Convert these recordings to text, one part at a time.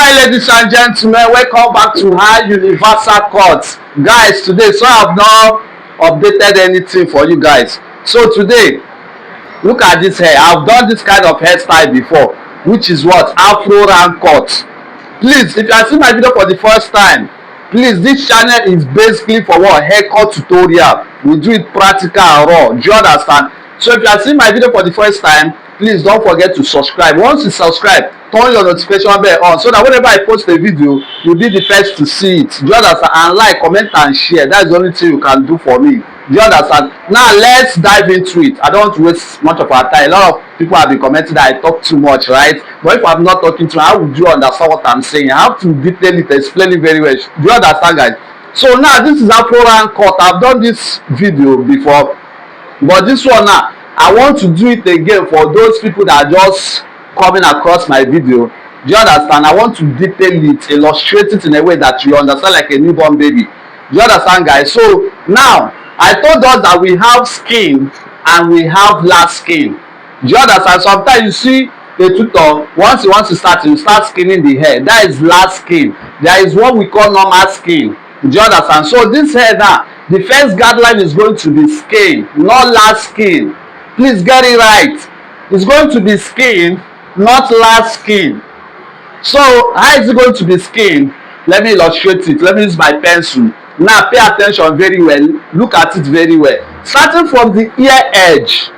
Alright, ladies and gentlemen, welcome back to High Universal Cuts. Guys, today, so I have not updated anything for you guys. So today, look at this hair. I've done this kind of hairstyle before, which is what? Afro round cut. Please, if you are seeing my video for the first time, please, this channel is basically for what? Haircut tutorial. We do it practical and raw. Do you understand? So if you are seeing my video for the first time, please don't forget to subscribe. Once you subscribe, turn your notification bell on so that whenever I post a video, you'll be the first to see it. Do you understand? And like, comment, and share. That's the only thing you can do for me. Do you understand? Now let's dive into it. I don't want to waste much of our time. A lot of people have been commenting that I talk too much, right? But if I'm not talking to you, how would you understand what I'm saying? I have to detail it, explain it very well. Do you understand, guys? So now this is Afro round cut. I've done this video before, but this one now, I want to do it again for those people that are just coming across my video. Do you understand? I want to detail it, illustrate it in a way that you understand, like a newborn baby. Do you understand, guys? So now I told us that we have skin and we have last skin. Do you understand? Sometimes you see a tutor, once you want to start, you start skinning the hair. That is last skin. There is what we call normal skin. Do you understand? So this hair now, the first guideline is going to be skin, not last skin. Please get it right. It's going to be skin, not last skin. So how is it going to be skin? Let me illustrate it. Let me use my pencil. Now pay attention very well. Look at it very well. Starting from the ear edge.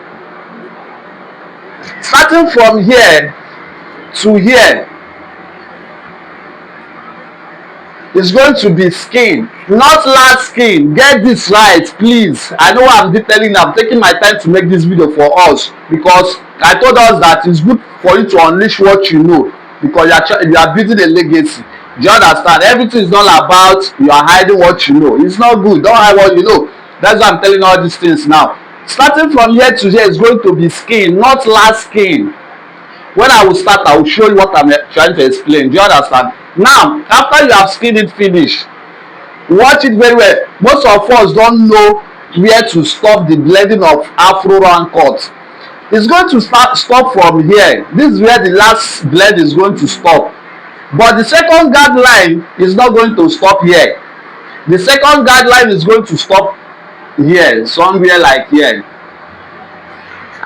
Starting from here to here. It's going to be skin, not last skin. Get this right, please. I know I'm detailing. I'm taking my time to make this video for us because I told us that it's good for you to unleash what you know, because you are building a legacy. Do you understand? Everything is not about you are hiding what you know. It's not good. Don't hide what you know. That's why I'm telling all these things now. Starting from here to here is going to be skin, not last skin. When I will start, I will show you what I'm trying to explain. Do you understand? Now, after you have skinned it finish, watch it very well. Most of us don't know where to stop the blending of Afro round cut. It's going to stop from here. This is where the last blend is going to stop. But the second guideline is not going to stop here. The second guideline is going to stop here, somewhere like here.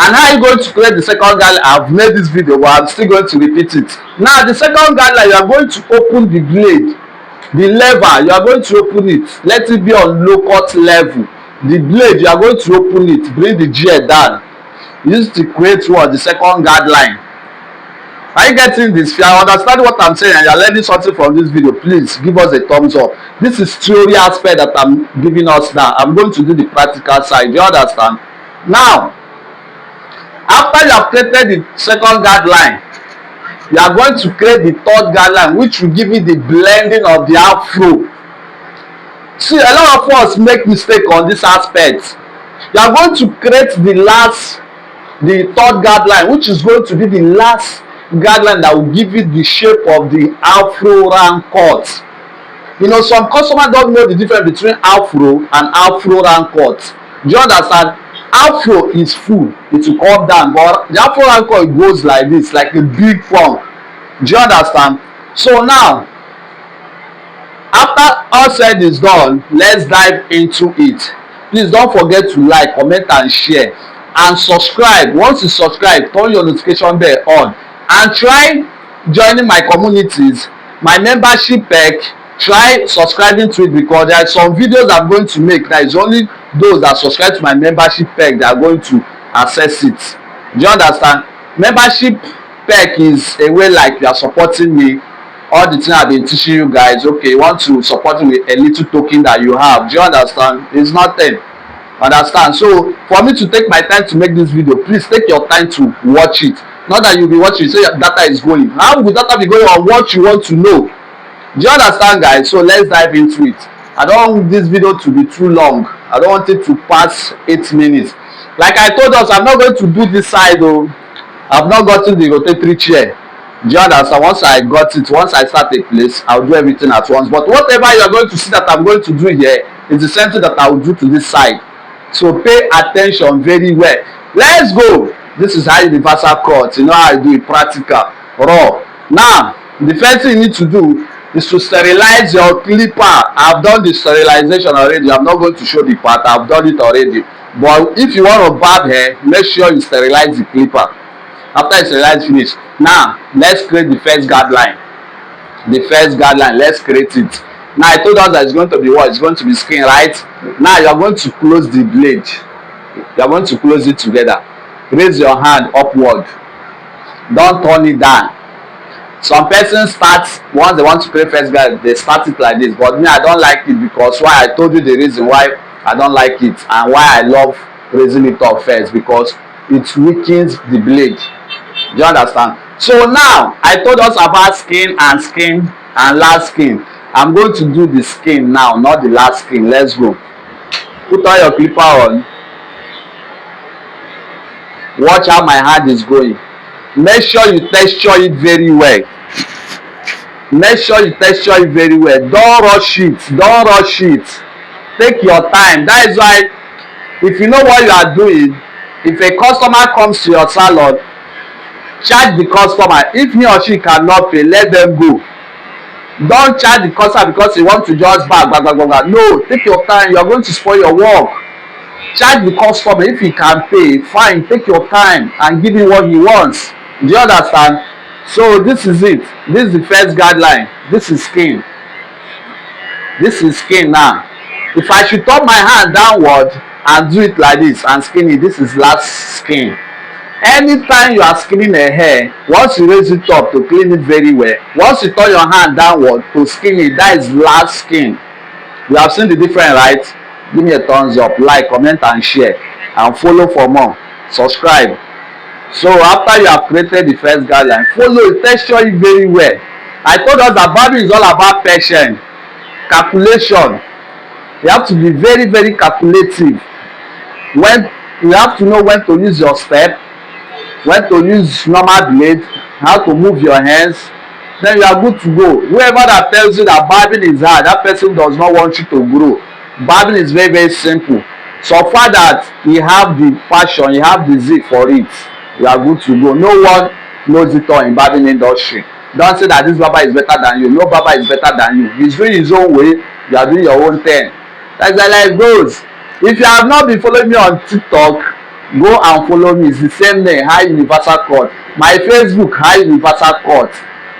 And how are you going to create the second guideline? I've made this video, but I'm still going to repeat it. Now, the second guideline, you are going to open the blade, the lever. You are going to open it. Let it be on low cut level. The blade, you are going to open it. Bring the gear down. Use to create what? The second guideline. Are you getting this? If you understand what I'm saying and you are learning something from this video, please give us a thumbs up. This is theory aspect that I'm giving us now. I'm going to do the practical side. Do you understand? Now, after you have created the second guideline, you are going to create the third guideline, which will give you the blending of the afro. See, a lot of us make mistake on this aspect. You are going to create the third guideline, which is going to be the last guideline that will give you the shape of the Afro round cut. You know, some customers don't know the difference between Afro and Afro round cut. Do you understand? Afro is full, it will come down, but the Afro round cut goes like this, like a big pump. Do you understand? So now, after all said is done, let's dive into it. Please don't forget to like, comment, and share, and subscribe. Once you subscribe, turn your notification bell on, and try joining my communities, my membership pack. Try subscribing to it, because there are some videos I'm going to make that is only those that subscribe to my membership pack that are going to access it. Do you understand? Membership pack is a way like you are supporting me. All the things I've been teaching you guys, okay, you want to support me with a little token that you have. Do you understand? It's nothing. Understand? So for me to take my time to make this video, please take your time to watch it. Not that you'll be watching, say your data is going. How will data be going on what you want to know? Do you understand, guys? So let's dive into it. I don't want this video to be too long. I don't want it to pass 8 minutes. Like I told us, I'm not going to do this side though. I've not gotten the rotatory chair. Do you understand? Once I got it, once I start a place, I'll do everything at once. But whatever you are going to see that I'm going to do here is the same thing that I will do to this side. So pay attention very well. Let's go. This is High Universal Cut. You know how I do it, practical, raw. Now, The first thing you need to do is to sterilize your clipper. I've done the sterilization already. I'm not going to show the part. I've done it already. But if you want to barb hair, make sure you sterilize the clipper. After you sterilize finish, now let's create the first guideline. The first guideline, let's create it. Now I told us that it's going to be what? It's going to be skin, right? Now you're going to close the blade. You're going to close it together. Raise your hand upward. Don't turn it down. Some persons start, once they want to create first guide, they start it like this. But me, I don't like it, because why? I told you the reason why I don't like it and why I love raising it up first, because it weakens the blade. Do you understand? So now I told us about skin and last skin. I'm going to do the skin now, not the last skin. Let's go. Put on your clipper on. Watch how my hand is going. Make sure you texture it very well. Make sure you texture it very well. Don't rush it. Don't rush it. Take your time. That is why, if you know what you are doing, if a customer comes to your salon, charge the customer. If he or she cannot pay, let them go. Don't charge the customer because you want to just bag. No, take your time. You are going to spoil your work. Charge the customer. If he can pay, fine. Take your time and give him what he wants. Do you understand? So this is it. This is the first guideline. This is skin. This is skin now. If I should turn my hand downward and do it like this and skin it, this is last skin. Anytime you are skinning a hair, once you raise it up to clean it very well, once you turn your hand downward to skin it, that is last skin. You have seen the difference, right? Give me a thumbs up, like, comment and share, and follow for more. Subscribe. So after you have created the first guideline, follow it, texture it very well. I told us that barbing is all about patience, calculation. You have to be very, very calculative. When you have to know when to use your step, when to use normal blade, how to move your hands, then you are good to go. Whoever that tells you that barbing is hard, that person does not want you to grow. Barbing is very, very simple. So far that you have the passion, you have the zeal for it, you are good to go. No one knows it all in barbing industry. Don't say that this barber is better than you. No barber is better than you. He's doing his own way, you are doing your own thing. That's how life goes. If you have not been following me on TikTok, go and follow me. It's the same name, High Universal Cut. My Facebook, High Universal Cut.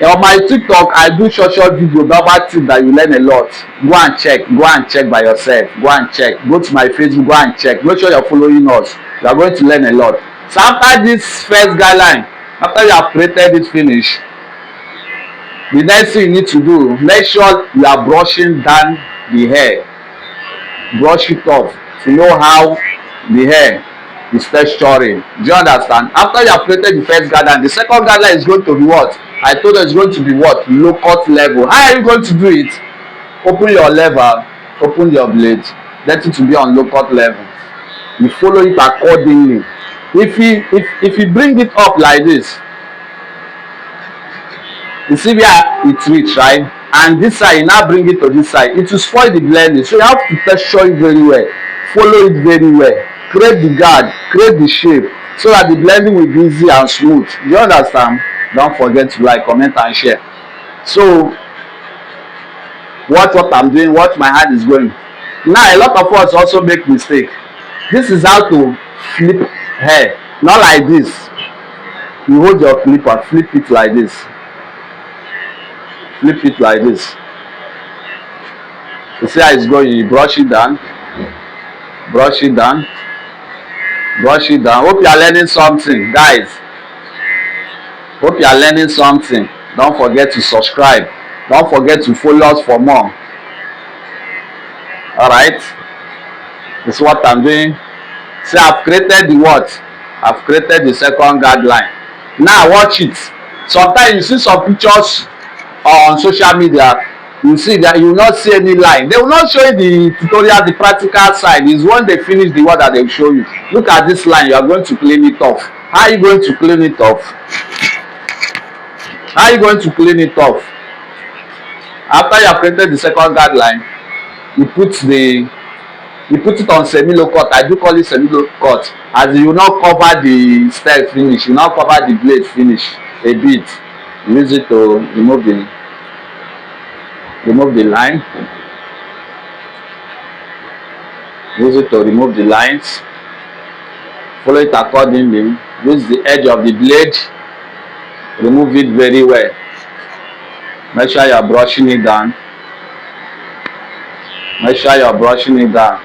On my TikTok, I do short video about tips that you learn a lot. Go and check. Go and check by yourself. Go and check. Go to my Facebook. Go and check. Make sure you're following us. You are going to learn a lot. So after this first guideline, after you have created it finish, the next thing you need to do, make sure you are brushing down the hair. Brush it off to know how the hair is texturing. Do you understand? After you have created the first guideline, the second guideline is going to be what? I told you it's going to be what? Low cut level. How are you going to do it? Open your lever, open your blade, let it to be on low cut level. You follow it accordingly. If you bring it up like this, you see where it reach, right? And this side, you now bring it to this side. It will spoil the blending. So you have to texture it very well. Follow it very well. Create the guard, create the shape, so that the blending will be easy and smooth. You understand? Don't forget to like, comment and share. So watch what I'm doing, watch my hand is going. Now a lot of us also make mistake. This is how to flip hair. Not like this. You hold your clipper, flip it like this. Flip it like this. You see how it's going. You brush it down, brush it down, brush it down. Hope you are learning something, guys. Hope you are learning something. Don't forget to subscribe. Don't forget to follow us for more. Alright, this is what I'm doing. See, I've created the what? I've created the second guideline. Now watch it. Sometimes you see some pictures on social media, you see that you will not see any line. They will not show you the tutorial, the practical side. Is when they finish the work that they will show you. Look at this line. You are going to clean it off. How are you going to clean it off? How are you going to clean it off? After you have created the second guideline, you put it on semi-low cut. I do call it semi-low cut, as you will not cover the style finish. You now cover the blade finish a bit. Use it to remove the line. Use it to remove the lines. Follow it accordingly. Use the edge of the blade. Remove it very well. Make sure you are brushing it down. Make sure you are brushing it down.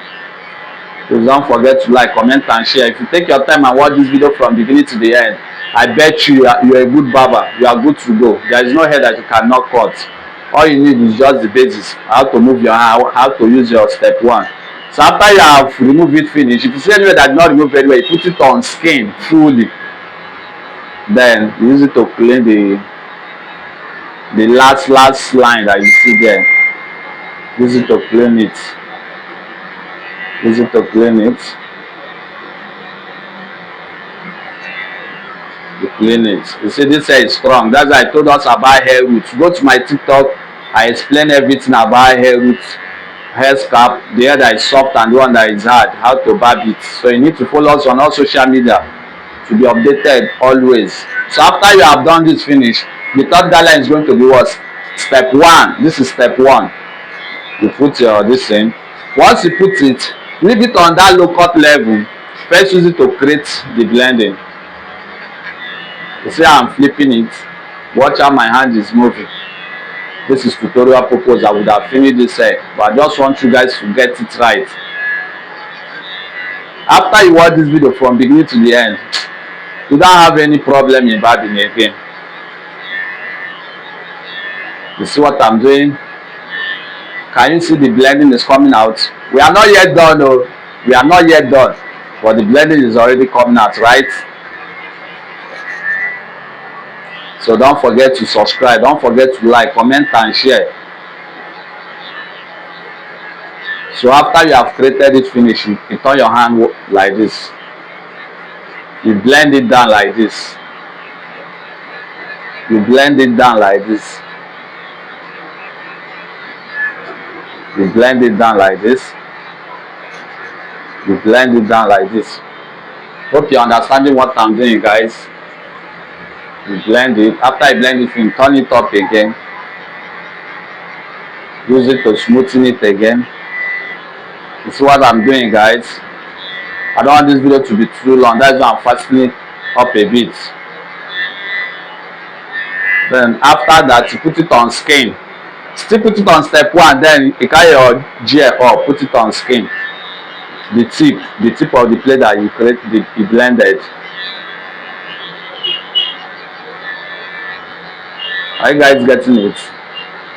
Please don't forget to like, comment and share. If you take your time and watch this video from beginning to the end, I bet you are a good barber. You are good to go. There is no hair that you cannot cut. All you need is just the basics. How to move your hand, how to use your step one. So after you have removed it finish, if you see anywhere that did not remove very well, you put it on skin fully. Then use it to clean the last line that you see there. Use it to clean it. Use it to clean it. You clean it. You see, this hair is strong. That's why I told us about hair roots. Go to my TikTok. I explain everything about hair roots, hair scalp, the hair that is soft and the one that is hard, how to barb it. So you need to follow us on all social media to be updated always. So after you have done this finish, the third guideline is going to be what? Step one. This is step one. You put your this in. Once you put it, leave it on that low cut level. First use it to create the blending. You see how I'm flipping it. Watch how my hand is moving. This is tutorial purpose. I would have finished this hair, but I just want you guys to get it right. After you watch this video from beginning to the end, you don't have any problem in barbing again. You see what I'm doing? Can you see the blending is coming out? We are not yet done though. We are not yet done, but the blending is already coming out, right? So don't forget to subscribe. Don't forget to like, comment and share. So after you have created it finish, you turn your hand like this. You blend it down like this. You blend it down like this. You blend it down like this. You blend it down like this. Hope you're understanding what I'm doing, guys. You blend it. After you blend it, you turn it up again. Use it to smoothen it again. You see what I'm doing, guys? I don't want this video to be too long. That's why I'm fastening up a bit. Then after that, you put it on skin. Still put it on step one. Then you carry your gel up. Put it on skin. The tip of the plate that you create, you blended. Are you guys getting it?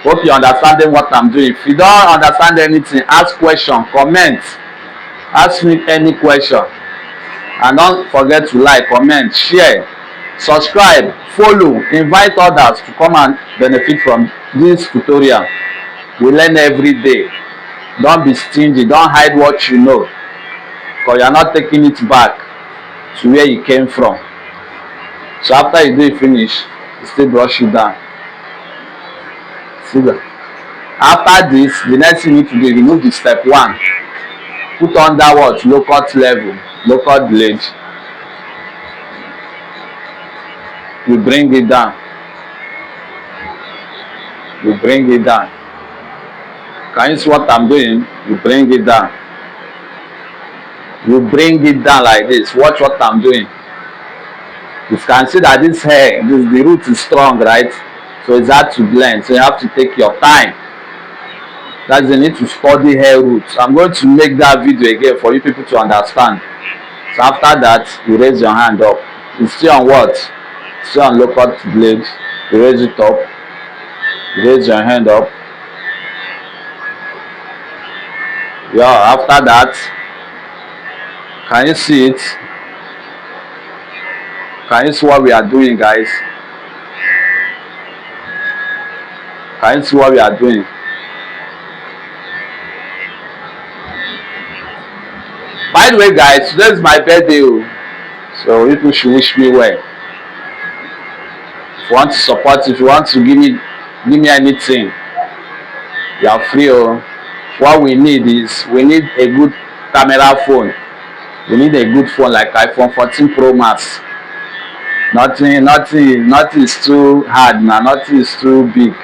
Hope you're understanding what I'm doing. If you don't understand anything, ask question, comment. Ask me any question. And don't forget to like, comment, share, subscribe, follow, invite others to come and benefit from this tutorial. We learn every day. Don't be stingy. Don't hide what you know, because you're not taking it back to where you came from. So after you do it finish, you still brush it down. See that? After this, the next thing you need to do, remove the step one. Put on that what? Low cut level, low cut blade. You bring it down. You bring it down. Can you see what I'm doing? You bring it down. You bring it down like this. Watch what I'm doing. You can see that this hair, the root is strong, right? So it's hard to blend. So you have to take your time. That's the need to study hair roots. I'm going to make that video again for you people to understand. So after that, you raise your hand up. You stay on what? Stay on low cut blade. You raise it up. You raise your hand up. Yeah, after that, can you see it? Can you see what we are doing, guys? Can you see what we are doing? By the way, guys, today is my birthday, so people should wish me well. If you want to support, if you want to give me anything, you are free. What we need is, we need a good camera phone. We need a good phone like iPhone 14 Pro Max. Nothing is too hard now, nothing is too big.